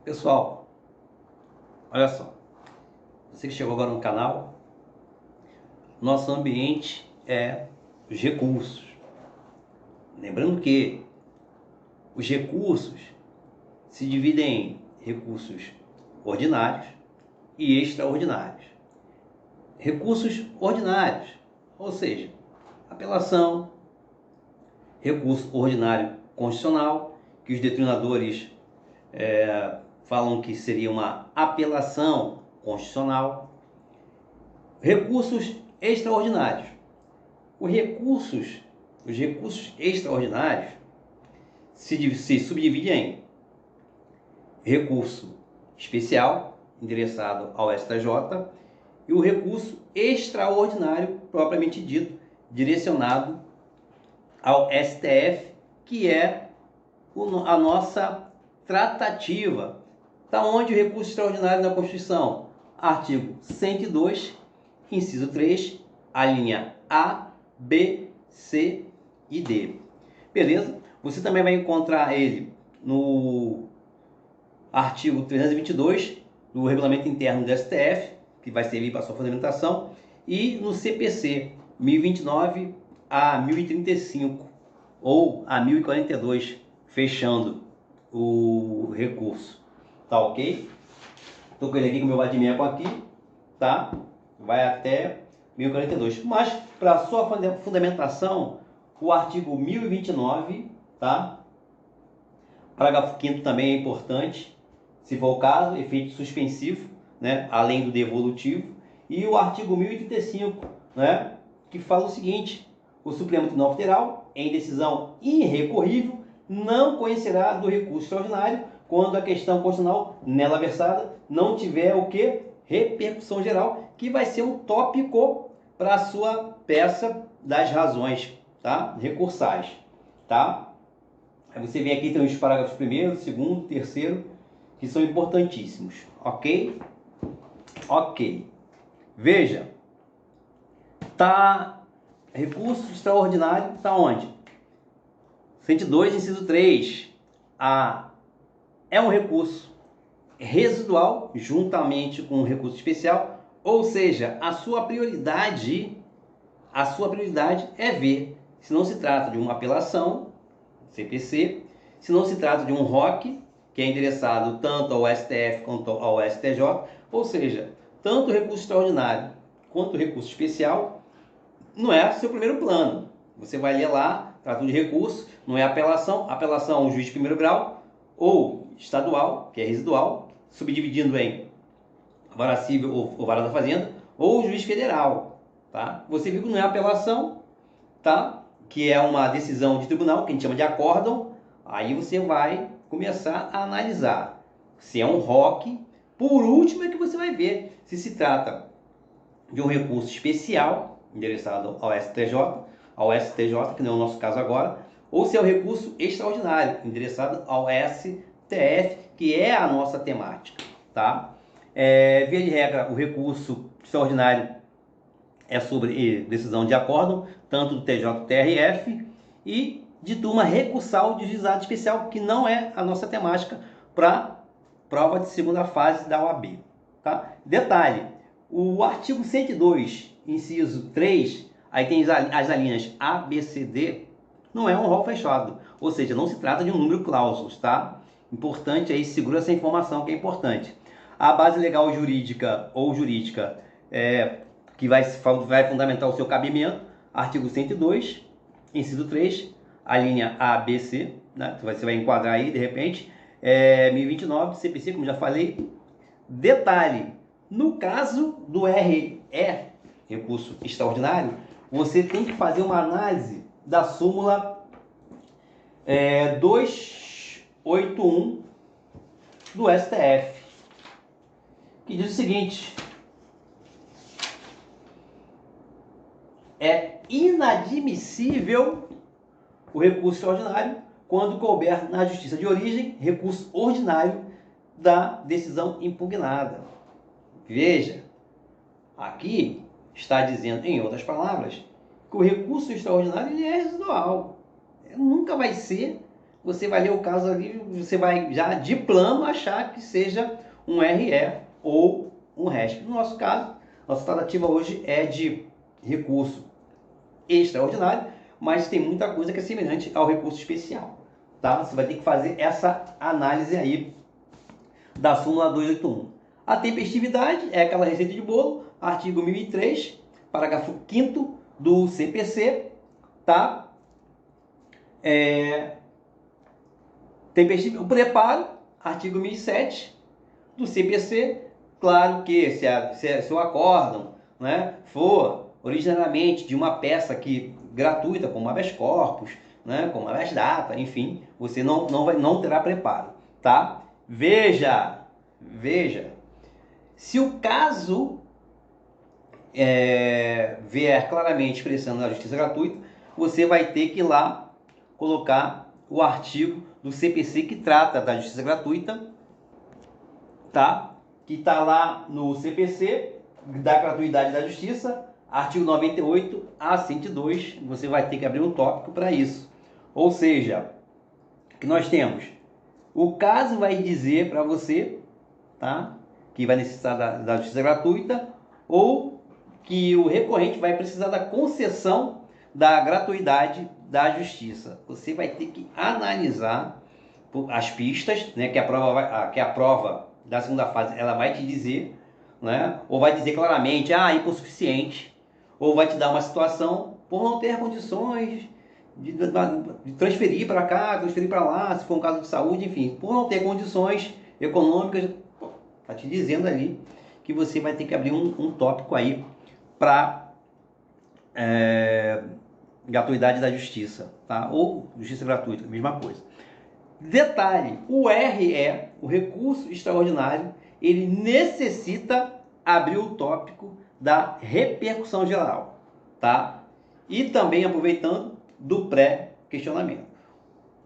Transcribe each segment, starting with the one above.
Pessoal, olha só, você que chegou agora no canal, nosso ambiente é os recursos. Lembrando que os recursos se dividem em recursos ordinários e extraordinários. Recursos ordinários, ou seja, apelação, recurso ordinário constitucional, que os detrinadores falam que seria uma apelação constitucional. Recursos extraordinários. Os recursos extraordinários se subdividem em recurso especial, endereçado ao STJ, e o recurso extraordinário, propriamente dito, direcionado ao STF, que é a nossa tratativa. Está onde o recurso extraordinário da Constituição? Artigo 102, inciso 3, a linha A, B, C e D. Beleza? Você também vai encontrar ele no artigo 322 do Regulamento Interno do STF, que vai servir para sua fundamentação, e no CPC 1029 a 1035 ou a 1042, fechando o recurso. Tá ok? Estou com ele aqui com o meu vadimeco aqui, tá? Vai até 1042. Mas, para sua fundamentação, o artigo 1029, tá? Parágrafo 5º também é importante, se for o caso, efeito suspensivo, né? Além do devolutivo. E o artigo 1035, né? Que fala o seguinte: o Supremo Tribunal Federal, em decisão irrecorrível, não conhecerá do recurso extraordinário quando a questão constitucional nela versada não tiver o que? Repercussão geral, que vai ser um tópico para a sua peça das razões, tá? Recursais, tá? Aí você vem aqui, tem os parágrafos 1º, 2º, 3º, que são importantíssimos, ok? Ok. Veja, tá, recurso extraordinário está onde? 102, inciso 3. É um recurso residual, juntamente com um recurso especial, ou seja, a sua prioridade é ver se não se trata de uma apelação, CPC, se não se trata de um ROC, que é endereçado tanto ao STF quanto ao STJ, ou seja, tanto o recurso extraordinário quanto o recurso especial não é seu primeiro plano. Você vai ler lá, trata de recurso, não é apelação, apelação um juiz de primeiro grau, ou estadual, que é residual, subdividindo em vara civil ou vara da fazenda, ou juiz federal, tá? Você viu que não é apelação, tá? Que é uma decisão de tribunal, que a gente chama de acórdão. Aí você vai começar a analisar se é um ROC. Por último é que você vai ver se se trata de um recurso especial, endereçado ao STJ, que não é o nosso caso agora, ou se é o recurso extraordinário, endereçado ao STF, que é a nossa temática, tá? Via de regra, o recurso extraordinário é sobre decisão de acórdão, tanto do TJ-TRF e de turma recursal de juizado especial, que não é a nossa temática para prova de segunda fase da OAB. Tá? Detalhe, o artigo 102, inciso 3, aí tem as alíneas A, B, C, D, não é um rol fechado, ou seja, não se trata de um número clausus, tá? Importante aí, segura essa informação que é importante. A base legal jurídica ou jurídica que vai fundamentar o seu cabimento, artigo 102, inciso 3, a linha A, B, C, né? Você vai enquadrar aí, de repente, 1029, CPC, como já falei. Detalhe, no caso do RE, recurso extraordinário, você tem que fazer uma análise da súmula 281 do STF, que diz o seguinte: é inadmissível o recurso extraordinário quando couber na justiça de origem recurso ordinário da decisão impugnada. Veja, aqui está dizendo, em outras palavras, que o recurso extraordinário ele é residual. Ele nunca vai ser você vai ler o caso ali, você vai já de plano achar que seja um RE ou um RESP. No nosso caso, nossa tratativa hoje é de recurso extraordinário, mas tem muita coisa que é semelhante ao recurso especial. Tá? Você vai ter que fazer essa análise aí da súmula 281. A tempestividade é aquela receita de bolo, artigo 1003, parágrafo 5º do CPC, tá? O preparo, artigo 1007 do CPC, claro que se o acórdão, né, for originariamente de uma peça que gratuita, como habeas corpus, né, como habeas data, enfim, você não terá preparo, tá? Veja, se o caso vier claramente expressando a justiça gratuita, você vai ter que ir lá colocar o artigo do CPC que trata da justiça gratuita, tá? Que está lá no CPC da gratuidade da justiça, artigo 98 a 102, você vai ter que abrir um tópico para isso. Ou seja, que nós temos, o caso vai dizer para você, tá? Que vai necessitar da justiça gratuita, ou que o recorrente vai precisar da concessão da gratuidade da justiça. Você vai ter que analisar as pistas, né, que a prova da segunda fase ela vai te dizer, né, ou vai dizer claramente, hipossuficiente, ou vai te dar uma situação por não ter condições de transferir para cá, transferir para lá, se for um caso de saúde, enfim, por não ter condições econômicas, está te dizendo ali que você vai ter que abrir um tópico aí para gratuidade da justiça, tá? Ou justiça gratuita, mesma coisa. Detalhe, o RE, o recurso extraordinário, ele necessita abrir o tópico da repercussão geral, tá? E também aproveitando do pré-questionamento,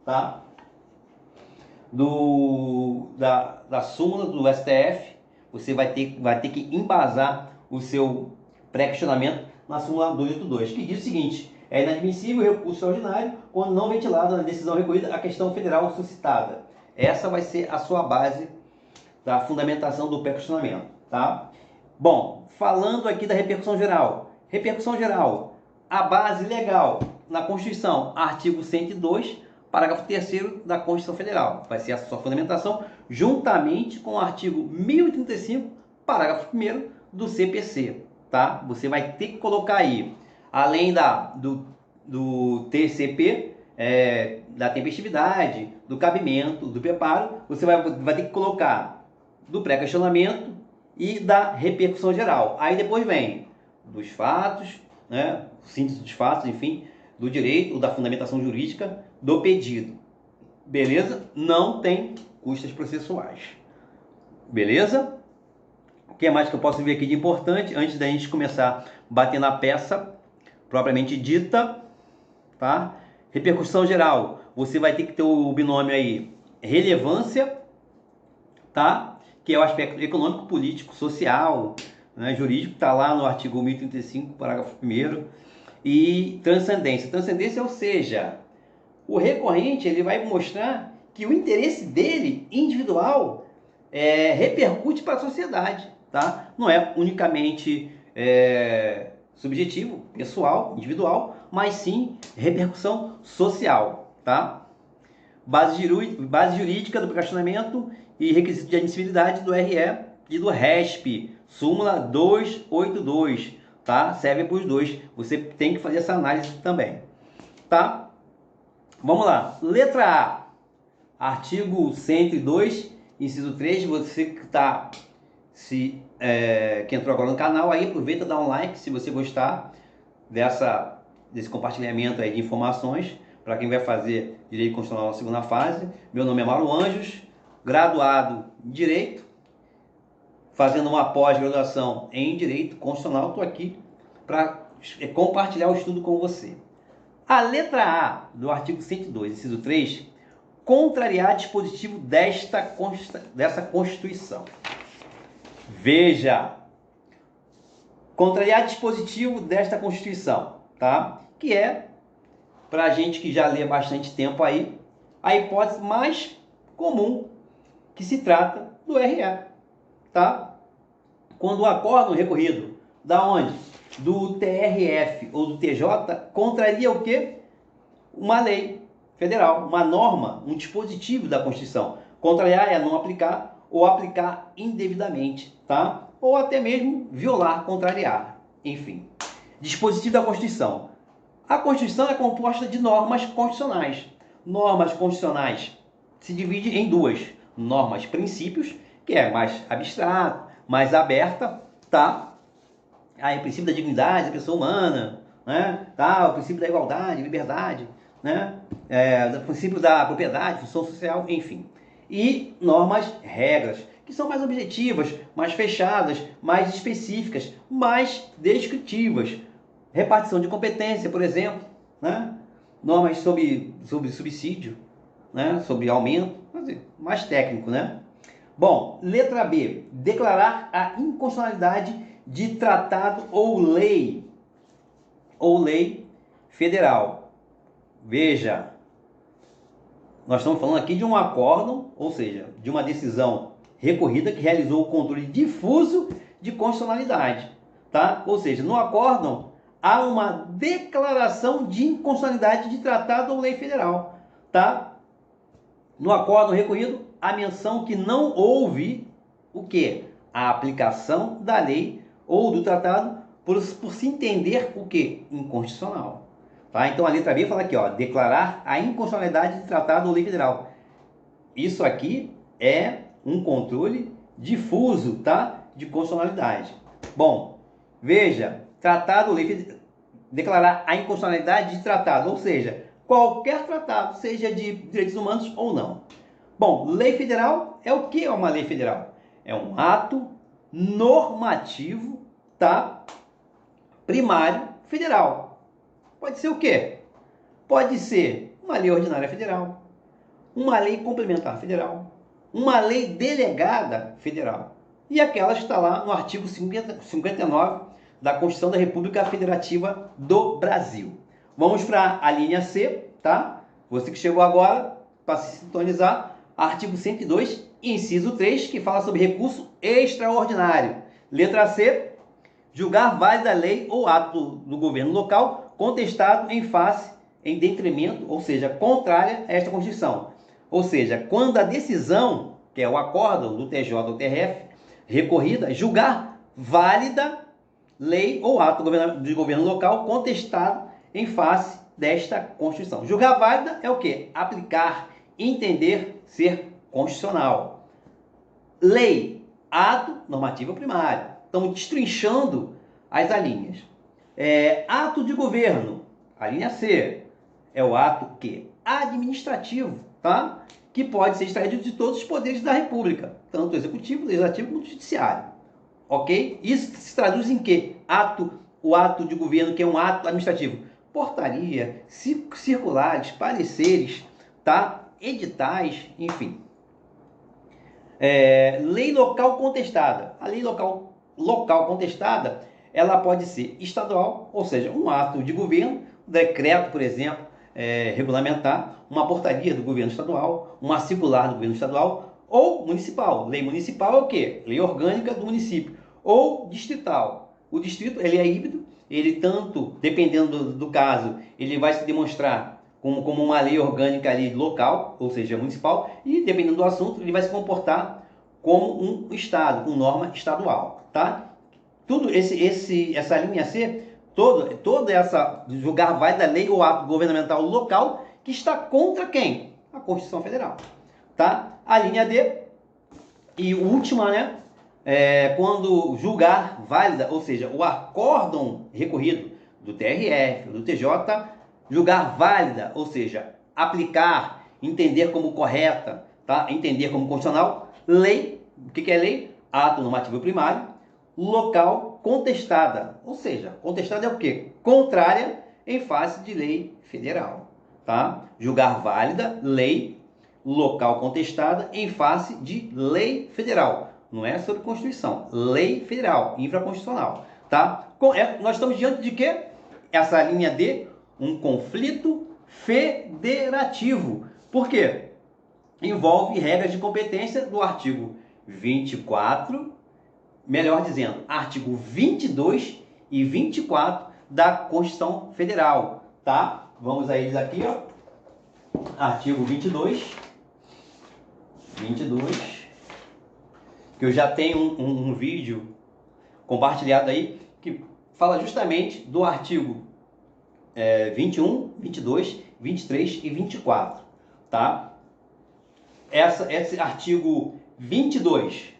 tá? Da súmula do STF, você vai ter que embasar o seu pré-questionamento na súmula 282, que diz o seguinte: é inadmissível o recurso extraordinário quando não ventilado na decisão recorrida a questão federal suscitada. Essa vai ser a sua base da fundamentação do pré-questionamento, tá? Bom, falando aqui da repercussão geral. Repercussão geral, a base legal na Constituição, artigo 102, parágrafo 3º da Constituição Federal. Vai ser a sua fundamentação juntamente com o artigo 1035, parágrafo 1º do CPC, tá? Você vai ter que colocar aí, além do TCP, da tempestividade, do cabimento, do preparo, você vai ter que colocar do pré-questionamento e da repercussão geral. Aí depois vem dos fatos, né, síntese dos fatos, enfim, do direito, da fundamentação jurídica do pedido. Beleza? Não tem custas processuais. Beleza? O que mais que eu posso ver aqui de importante antes da gente começar a bater na peça propriamente dita, tá? Repercussão geral. Você vai ter que ter o binômio aí relevância, tá? Que é o aspecto econômico, político, social, né, jurídico, está lá no artigo 1035, parágrafo 1º, e transcendência. Transcendência, ou seja, o recorrente ele vai mostrar que o interesse dele, individual, repercute para a sociedade, tá? Não é unicamente subjetivo, pessoal, individual, mas sim repercussão social, tá? Base jurídica do questionamento e requisito de admissibilidade do RE e do RESP, súmula 282, tá? Serve para os dois. Você tem que fazer essa análise também, tá? Vamos lá. Letra A, artigo 102, inciso 3. Você que está que entrou agora no canal, aí aproveita e dá um like se você gostar desse compartilhamento aí de informações para quem vai fazer Direito Constitucional na segunda fase. Meu nome é Mauro Anjos, graduado em Direito, fazendo uma pós-graduação em Direito Constitucional. Estou aqui para compartilhar o estudo com você. A letra A do artigo 102, inciso 3, contrariar dispositivo dessa Constituição. Veja, contrariar dispositivo desta Constituição, tá? Que é, para a gente que já lê há bastante tempo aí, a hipótese mais comum que se trata do RE, tá? Quando o acórdão recorrido, da onde? Do TRF ou do TJ, contraria o quê? Uma lei federal, uma norma, um dispositivo da Constituição. Contrariar é não aplicar ou aplicar indevidamente, tá? Ou até mesmo violar, contrariar, enfim. Dispositivo da Constituição. A Constituição é composta de normas constitucionais. Normas constitucionais se divide em duas: normas princípios, que é mais abstrato, mais aberta, tá? Aí, o princípio da dignidade da pessoa humana, né? Tá? O princípio da igualdade, liberdade, né? O princípio da propriedade, função social, enfim. E normas, regras, que são mais objetivas, mais fechadas, mais específicas, mais descritivas. Repartição de competência, por exemplo, né? Normas sobre subsídio, né? Sobre aumento, mais técnico, né? Bom, letra B, declarar a inconstitucionalidade de tratado ou lei federal. Veja, nós estamos falando aqui de um acórdão, ou seja, de uma decisão recorrida que realizou o controle difuso de constitucionalidade, tá? Ou seja, no acórdão há uma declaração de inconstitucionalidade de tratado ou lei federal, tá? No acórdão recorrido, a menção que não houve o quê? A aplicação da lei ou do tratado por se entender o quê? Inconstitucional. Tá? Então a letra B fala aqui, ó, declarar a inconstitucionalidade de tratado ou lei federal. Isso aqui é um controle difuso, tá? De constitucionalidade. Bom, veja, tratado ou lei federal, declarar a inconstitucionalidade de tratado, ou seja, qualquer tratado, seja de direitos humanos ou não. Bom, lei federal é o que é uma lei federal? É um ato normativo, tá? Primário federal. Pode ser o quê? Pode ser uma lei ordinária federal, uma lei complementar federal, uma lei delegada federal. E aquela está lá no artigo 59 da Constituição da República Federativa do Brasil. Vamos para a linha C, tá? Você que chegou agora, para se sintonizar, artigo 102, inciso 3, que fala sobre recurso extraordinário. Letra C, julgar válida a lei ou ato do governo local contestado em detrimento, ou seja, contrária a esta Constituição. Ou seja, quando a decisão, que é o acórdão do TJ ou TRF, recorrida, julgar válida lei ou ato de governo local contestado em face desta Constituição. Julgar válida é o quê? Aplicar, entender, ser constitucional. Lei, ato normativo primário. Estamos destrinchando as alíneas. Ato de governo, a linha C, é o ato que? Administrativo, tá? Que pode ser extraído de todos os poderes da República, tanto o executivo, o legislativo quanto o judiciário. Ok? Isso se traduz em quê? O ato de governo, que é um ato administrativo. Portaria, circulares, pareceres, tá? Editais, enfim. Lei local contestada. A lei local contestada, ela pode ser estadual, ou seja, um ato de governo, decreto, por exemplo, regulamentar, uma portaria do governo estadual, uma circular do governo estadual, ou municipal. Lei municipal é o quê? Lei orgânica do município. Ou distrital. O distrito, ele é híbrido, ele tanto, dependendo do caso, ele vai se demonstrar como uma lei orgânica ali local, ou seja, municipal, e dependendo do assunto, ele vai se comportar como um estado, com norma estadual, tá? Tudo essa linha C, toda essa julgar válida lei ou ato governamental local que está contra quem? A Constituição Federal, tá? A linha D e última, né? Quando julgar válida, ou seja, o acórdão recorrido do TRF, do TJ, julgar válida, ou seja, aplicar, entender como correta, tá? Entender como constitucional, lei, o que é lei? Ato normativo primário, local contestada, ou seja, contestada é o quê? Contrária em face de lei federal, tá? Julgar válida, lei, local contestada em face de lei federal. Não é sobre Constituição, lei federal, infraconstitucional, tá? Nós estamos diante de quê? Essa linha D, um conflito federativo. Por quê? Envolve regras de competência do artigo 24, melhor dizendo, artigo 22 e 24 da Constituição Federal, tá? Vamos a eles aqui, ó. Artigo 22, que eu já tenho um vídeo compartilhado aí, que fala justamente do artigo 21, 22, 23 e 24, tá? Esse artigo 22,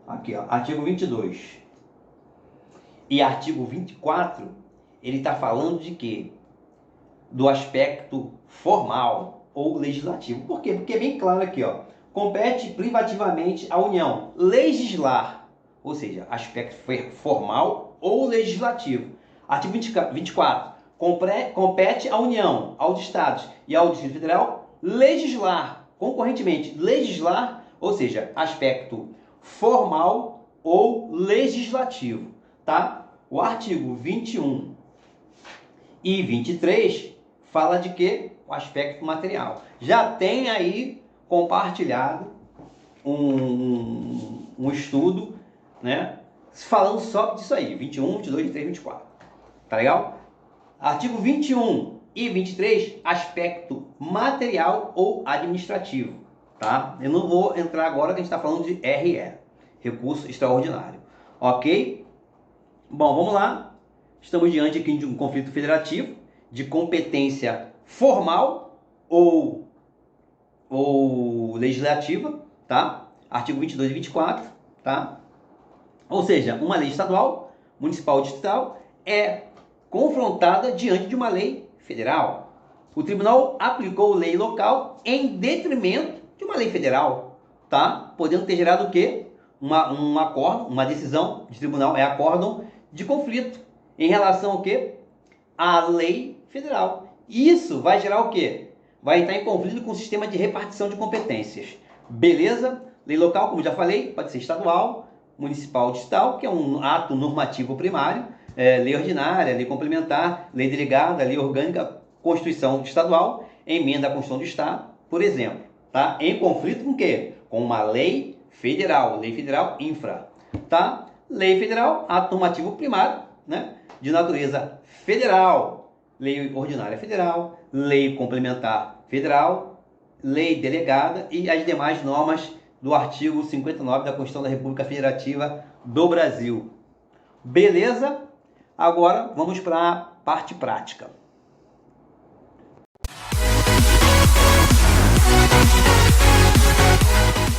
aqui ó, artigo 22 e artigo 24, ele está falando de quê? Do aspecto formal ou legislativo. Por quê? Porque é bem claro aqui, ó, compete privativamente à União legislar, ou seja, aspecto formal ou legislativo. Artigo 24, compete à União, aos Estados e ao Distrito Federal legislar, concorrentemente, legislar, ou seja, aspecto formal ou legislativo, tá? O artigo 21 e 23 fala de quê? O aspecto material. Já tem aí compartilhado um estudo, né, falando só disso aí, 21, 22, 23, 24. Tá legal? Artigo 21 e 23, aspecto material ou administrativo, tá? Eu não vou entrar agora que a gente está falando de RE, recurso extraordinário, ok? Bom, vamos lá. Estamos diante aqui de um conflito federativo de competência formal ou legislativa, tá? Artigo 22 e 24, tá? Ou seja, uma lei estadual, municipal ou distrital é confrontada diante de uma lei federal. O tribunal aplicou lei local em detrimento de uma lei federal, tá? Podendo ter gerado o quê? Um acordo, uma decisão de tribunal, acórdão de conflito em relação ao quê? À lei federal. Isso vai gerar o quê? Vai entrar em conflito com o sistema de repartição de competências. Beleza? Lei local, como já falei, pode ser estadual, municipal, distrital, que é um ato normativo primário, lei ordinária, lei complementar, lei delegada, lei orgânica, Constituição estadual, emenda à Constituição do Estado, por exemplo, tá? Em conflito com o quê? Com uma lei federal infra, tá? Lei federal, ato normativo primário, né? De natureza federal, lei ordinária federal, lei complementar federal, lei delegada e as demais normas do artigo 59 da Constituição da República Federativa do Brasil. Beleza? Agora vamos para a parte prática.